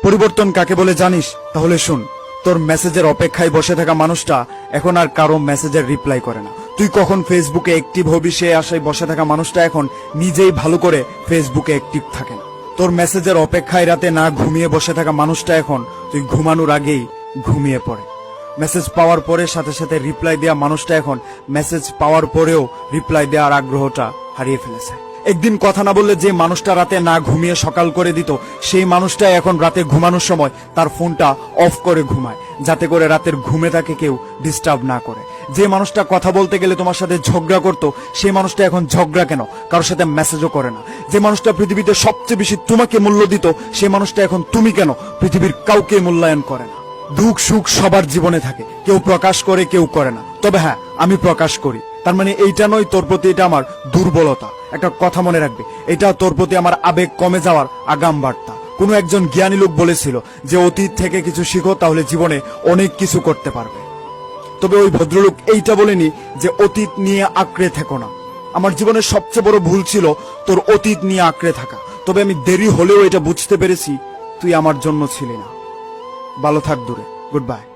পরিবর্তন কাকে বলে জানিস? তাহলে শুন, তোর মেসেজের অপেক্ষায় বসে থাকা মানুষটা এখন আর কারো মেসেজের রিপ্লাই করে না। তুই কখন ফেসবুকে অ্যাক্টিভ হবি সে আশায় বসে থাকা মানুষটা এখন নিজেই ভালো করে ফেসবুকে অ্যাক্টিভ থাকে না। তোর মেসেজের অপেক্ষায় রাতে না ঘুমিয়ে বসে থাকা মানুষটা এখন তুই ঘুমানোর আগেই ঘুমিয়ে পড়ে। মেসেজ পাওয়ার পরে সাথে সাথে রিপ্লাই দেওয়া মানুষটা এখন মেসেজ পাওয়ার পরেও রিপ্লাই দেওয়ার আগ্রহটা হারিয়ে ফেলেছে। একদিন কথা না বললে যে মানুষটা রাতে না ঘুমিয়ে সকাল করে দিত, সেই মানুষটা এখন রাতে ঘুমানোর সময় তার ফোনটা অফ করে ঘুমায়, যাতে করে রাতের ঘুমে তাকে কেউ ডিস্টার্ব না করে। যে মানুষটা কথা বলতে গেলে তোমার সাথে ঝগড়া করতো, সেই মানুষটা এখন ঝগড়া কেন, কারোর সাথে মেসেজও করে না। যে মানুষটা পৃথিবীতে সবচেয়ে বেশি তোমাকে মূল্য দিত, সেই মানুষটা এখন তুমি কেন পৃথিবীর কাউকে মূল্যায়ন করে না। দুঃখ সুখ সবার জীবনে থাকে, কেউ প্রকাশ করে কেউ করে না। তবে হ্যাঁ, আমি প্রকাশ করি। তার মানে এইটা নয় তোর প্রতি এটা আমার দুর্বলতা। একটা কথা মনে রাখবে, এটা তোর প্রতি আমার আবেগ কমে যাওয়ার আগাম বার্তা। কোনো একজন জ্ঞানী লোক বলেছিল যে অতীত থেকে কিছু শিখো, তাহলে জীবনে অনেক কিছু করতে পারবে। তবে ওই ভদ্রলোক এইটা বলেনি যে অতীত নিয়ে আঁকড়ে থেকো না। আমার জীবনের সবচেয়ে বড় ভুল ছিল তোর অতীত নিয়ে আঁকড়ে থাকা। তবে আমি দেরি হলেও এটা বুঝতে পেরেছি তুই আমার জন্য ছিলি না। ভালো থাক দূরে। Good bye.